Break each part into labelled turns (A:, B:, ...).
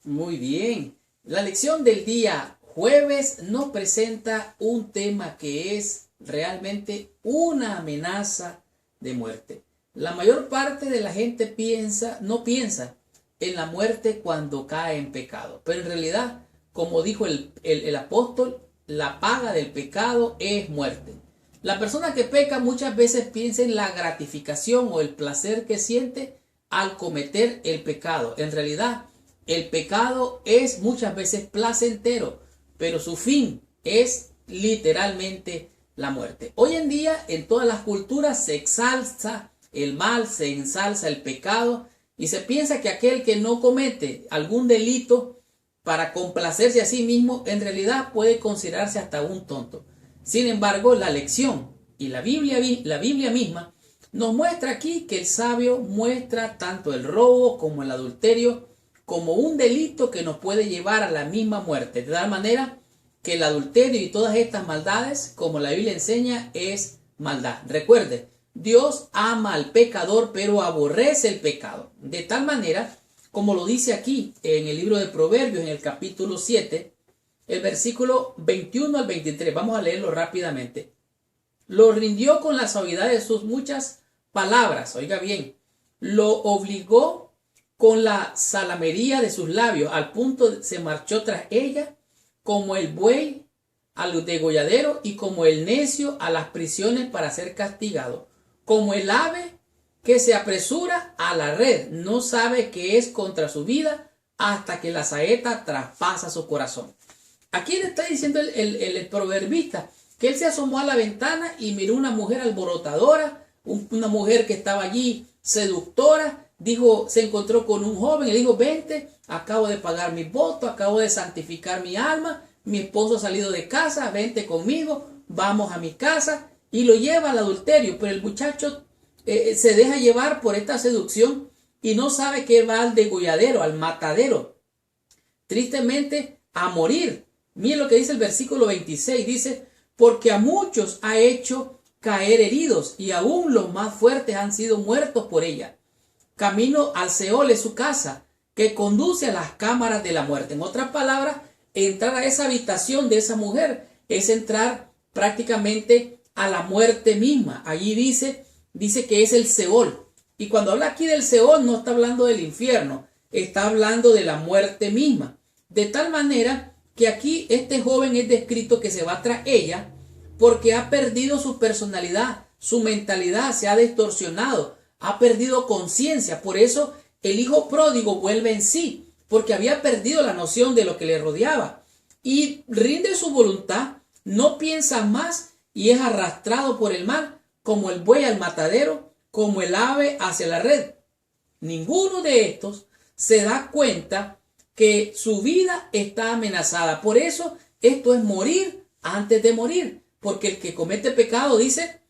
A: Muy bien. La lección del día jueves nos presenta un tema que es realmente una amenaza de muerte. La mayor parte de la gente no piensa en la muerte cuando cae en pecado. Pero en realidad, como dijo el apóstol, la paga del pecado es muerte. La persona que peca muchas veces piensa en la gratificación o el placer que siente al cometer el pecado. En realidad, el pecado es muchas veces placentero, pero su fin es literalmente la muerte. Hoy en día, en todas las culturas se exalza el mal, se ensalza el pecado y se piensa que aquel que no comete algún delito para complacerse a sí mismo, en realidad puede considerarse hasta un tonto. Sin embargo, la lección y la Biblia misma nos muestra aquí que el sabio muestra tanto el robo como el adulterio como un delito que nos puede llevar a la misma muerte. De tal manera que el adulterio y todas estas maldades, como la Biblia enseña, es maldad. Recuerde, Dios ama al pecador, pero aborrece el pecado. De tal manera, como lo dice aquí en el libro de Proverbios, en el capítulo 7, el versículo 21 al 23. Vamos a leerlo rápidamente. Lo rindió con la suavidad de sus muchas palabras. Oiga bien, lo obligó con la salamería de sus labios, al punto se marchó tras ella, como el buey al degolladero y como el necio a las prisiones para ser castigado, como el ave que se apresura a la red, no sabe que es contra su vida hasta que la saeta traspasa su corazón. Aquí le está diciendo el proverbista que él se asomó a la ventana y miró una mujer alborotadora, una mujer que estaba allí seductora. Dijo, se encontró con un joven y le dijo, vente, acabo de pagar mi voto, acabo de santificar mi alma, mi esposo ha salido de casa, vente conmigo, vamos a mi casa, y lo lleva al adulterio. Pero el muchacho se deja llevar por esta seducción y no sabe que va al degolladero, al matadero, tristemente a morir. Miren lo que dice el versículo 26, dice, porque a muchos ha hecho caer heridos y aún los más fuertes han sido muertos por ella. Camino al Seol es su casa, que conduce a las cámaras de la muerte. En otras palabras, entrar a esa habitación de esa mujer es entrar prácticamente a la muerte misma. Allí dice que es el Seol. Y cuando habla aquí del Seol no está hablando del infierno, está hablando de la muerte misma. De tal manera que aquí este joven es descrito que se va tras ella porque ha perdido su personalidad, su mentalidad se ha distorsionado, ha perdido conciencia. Por eso el hijo pródigo vuelve en sí, porque había perdido la noción de lo que le rodeaba y rinde su voluntad, no piensa más y es arrastrado por el mal, como el buey al matadero, como el ave hacia la red. Ninguno de estos se da cuenta que su vida está amenazada. Por eso esto es morir antes de morir, porque el que comete pecado dice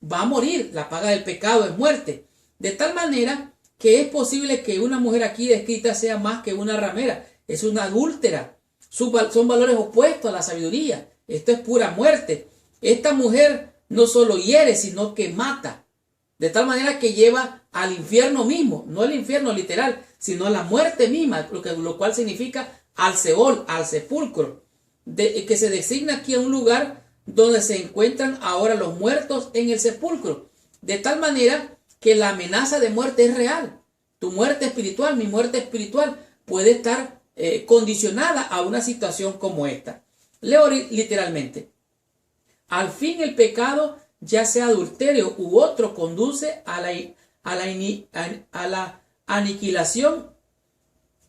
A: va a morir, la paga del pecado es muerte. De tal manera que es posible que una mujer aquí descrita sea más que una ramera, es una adúltera. Son valores opuestos a la sabiduría. Esto es pura muerte. Esta mujer no solo hiere, sino que mata. De tal manera que lleva al infierno mismo, no el infierno literal, sino a la muerte misma, lo cual significa al Seol, al sepulcro, que se designa aquí a un lugar donde se encuentran ahora los muertos en el sepulcro. De tal manera que la amenaza de muerte es real. Tu muerte espiritual, mi muerte espiritual puede estar condicionada a una situación como esta. Leo literalmente. Al fin el pecado, ya sea adulterio u otro, conduce a la aniquilación,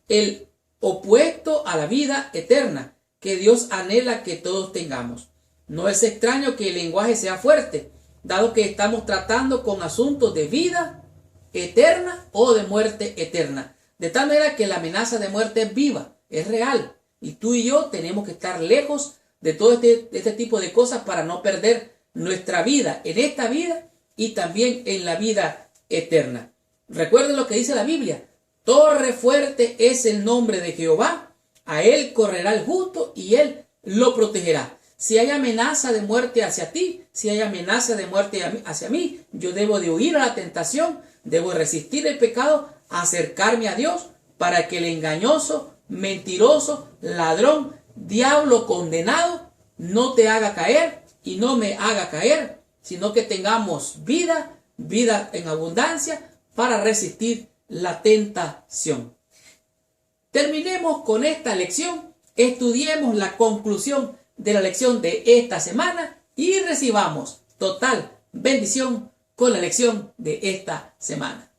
A: el opuesto a la vida eterna que Dios anhela que todos tengamos. No es extraño que el lenguaje sea fuerte, dado que estamos tratando con asuntos de vida eterna o de muerte eterna. De tal manera que la amenaza de muerte es viva, es real. Y tú y yo tenemos que estar lejos de todo este tipo de cosas para no perder nuestra vida en esta vida y también en la vida eterna. Recuerden lo que dice la Biblia. Torre fuerte es el nombre de Jehová. A él correrá el justo y él lo protegerá. Si hay amenaza de muerte hacia ti, si hay amenaza de muerte hacia mí, yo debo de huir a la tentación, debo resistir el pecado, acercarme a Dios para que el engañoso mentiroso, ladrón, diablo condenado, no te haga caer y no me haga caer, sino que tengamos vida, vida en abundancia para resistir la tentación. Terminemos con esta lección, estudiemos la conclusión de la lección de esta semana y recibamos total bendición con la lección de esta semana.